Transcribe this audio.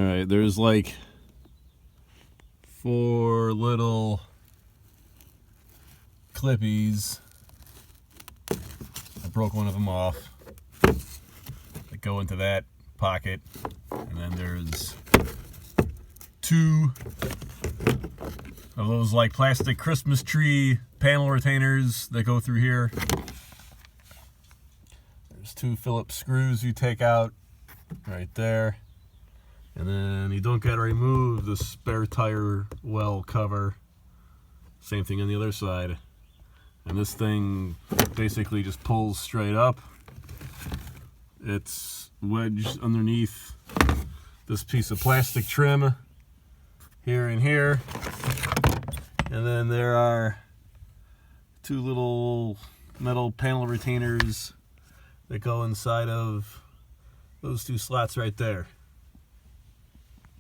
Alright, there's like 4 little clippies. I broke one of them off. They go into that pocket. And then there's 2 of those like plastic Christmas tree panel retainers that go through here. There's 2 Phillips screws you take out right there. And then you don't got to remove the spare tire well cover. Same thing on the other side. And this thing basically just pulls straight up. It's wedged underneath this piece of plastic trim here and here. And then there are 2 little metal panel retainers that go inside of those 2 slots right there.